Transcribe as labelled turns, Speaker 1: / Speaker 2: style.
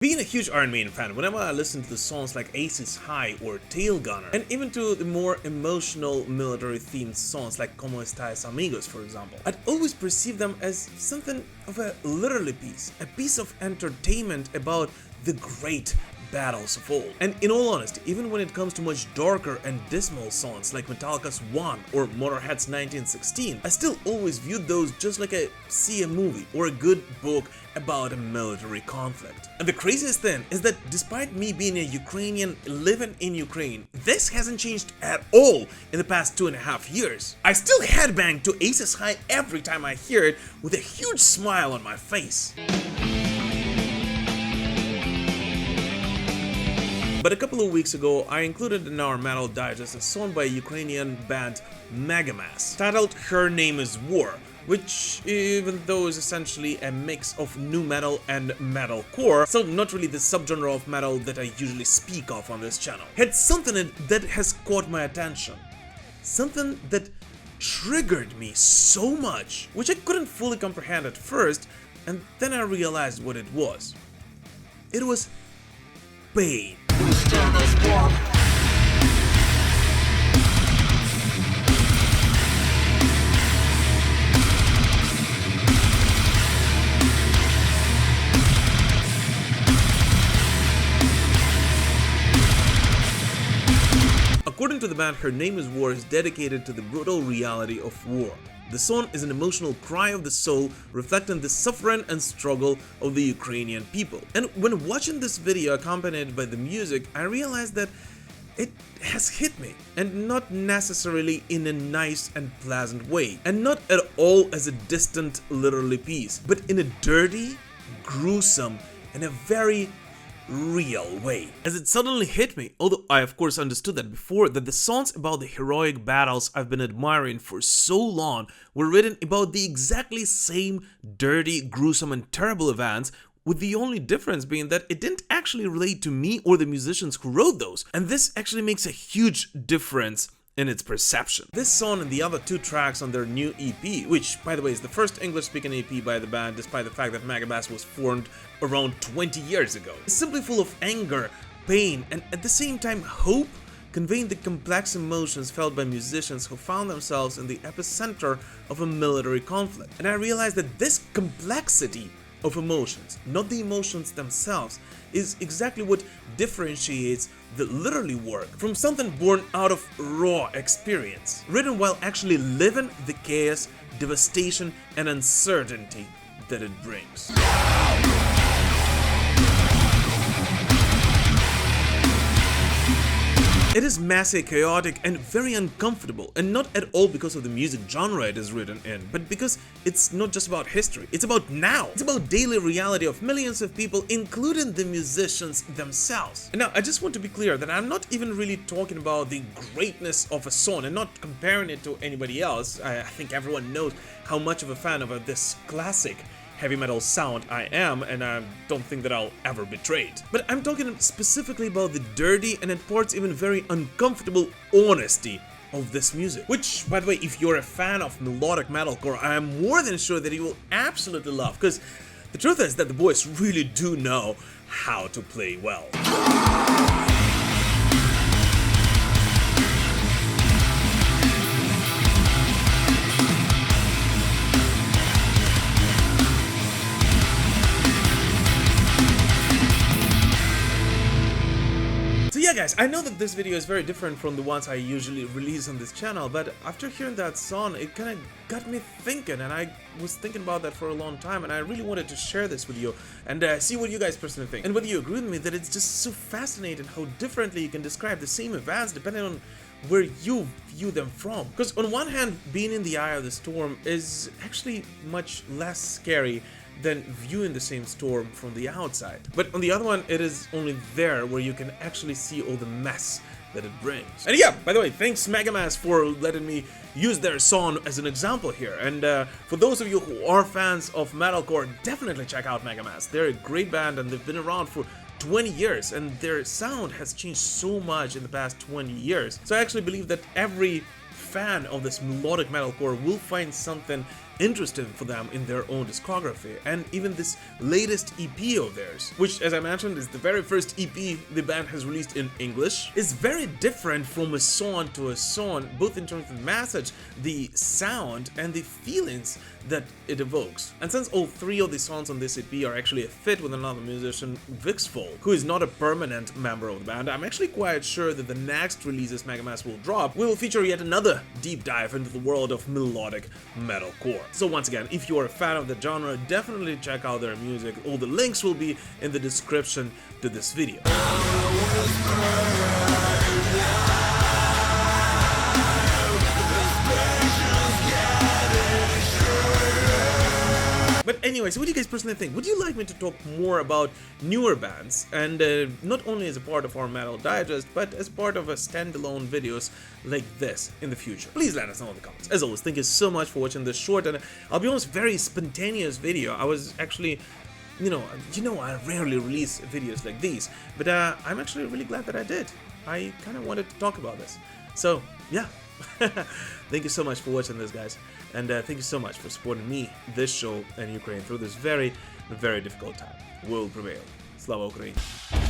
Speaker 1: Being a huge Iron Maiden fan, whenever I listen to the songs like Aces High or Tailgunner, and even to the more emotional military-themed songs like Como Estais Amigos, for example, I'd always perceive them as something of a literary piece, a piece of entertainment about the great battles of old. And in all honesty, even when it comes to much darker and dismal songs like Metallica's One or Motörhead's 1916, I still always viewed those just like a movie or a good book about a military conflict. And the craziest thing is that despite me being a Ukrainian living in Ukraine, this hasn't changed at all in the past 2.5 years. I still headbang to Aces High every time I hear it with a huge smile on my face. But a couple of weeks ago, I included in our Metal Digest a song by Ukrainian band Megamass, titled Her Name is War, which, even though is essentially a mix of nu metal and metalcore, so not really the subgenre of metal that I usually speak of on this channel, had something in it that has caught my attention. Something that triggered me so much, which I couldn't fully comprehend at first, and then I realized what it was. It was pain. According to the band, Her Name is War is dedicated to the brutal reality of war. The song is an emotional cry of the soul, reflecting the suffering and struggle of the Ukrainian people. And when watching this video accompanied by the music, I realized that it has hit me, and not necessarily in a nice and pleasant way, and not at all as a distant literary piece, but in a dirty, gruesome, and a very real way. As it suddenly hit me, although I of course understood that before, that the songs about the heroic battles I've been admiring for so long were written about the exactly same dirty, gruesome and terrible events, with the only difference being that it didn't actually relate to me or the musicians who wrote those, and this actually makes a huge difference in its perception. This song and the other two tracks on their new EP, which by the way is the first English-speaking EP by the band despite the fact that Megamas was formed around 20 years ago, is simply full of anger, pain, and at the same time hope, conveying the complex emotions felt by musicians who found themselves in the epicenter of a military conflict. And I realized that this complexity of emotions, not the emotions themselves, is exactly what differentiates the literary work from something born out of raw experience, written while actually living the chaos, devastation, and uncertainty that it brings. It is messy, chaotic, and very uncomfortable, and not at all because of the music genre it is written in, but because it's not just about history, it's about now. It's about daily reality of millions of people, including the musicians themselves. And now, I just want to be clear that I'm not even really talking about the greatness of a song and not comparing it to anybody else. I think everyone knows how much of a fan of this classic heavy metal sound I am, and I don't think that I'll ever betray it. But I'm talking specifically about the dirty and at parts even very uncomfortable honesty of this music. Which, by the way, if you're a fan of melodic metalcore, I am more than sure that you will absolutely love, because the truth is that the boys really do know how to play well. Yeah guys, I know that this video is very different from the ones I usually release on this channel, but after hearing that song, it kind of got me thinking, and I was thinking about that for a long time, and I really wanted to share this with you and see what you guys personally think, and whether you agree with me that it's just so fascinating how differently you can describe the same events depending on where you view them from. Because on one hand, being in the eye of the storm is actually much less scary than viewing the same storm from the outside. But on the other one, it is only there where you can actually see all the mess that it brings. And yeah, by the way, thanks Megamass for letting me use their song as an example here. And for those of you who are fans of metalcore, definitely check out Megamass. They're a great band and they've been around for 20 years, and their sound has changed so much in the past 20 years. So I actually believe that every fan of this melodic metalcore will find something interesting for them in their own discography. And even this latest EP of theirs, which, as I mentioned, is the very first EP the band has released in English, is very different from a song to a song, both in terms of the message, the sound, and the feelings that it evokes. And since all three of the songs on this EP are actually a fit with another musician, Vixfall, who is not a permanent member of the band, I'm actually quite sure that the next releases Megamass will drop will feature yet another deep dive into the world of melodic metalcore. So once again, if you are a fan of the genre, definitely check out their music. All the links will be in the description to this video. But anyways, what do you guys personally think? Would you like me to talk more about newer bands, and not only as a part of our Metal Digest, but as part of a standalone videos like this in the future? Please let us know in the comments. As always, thank you so much for watching this short, and I'll be honest, very spontaneous video. I was actually, you know, I rarely release videos like these, but I'm actually really glad that I did. I kind of wanted to talk about this. So, yeah. Thank you so much for watching this, guys, and thank you so much for supporting me, this show, and Ukraine through this very, very difficult time. We'll prevail. Slava Ukraini!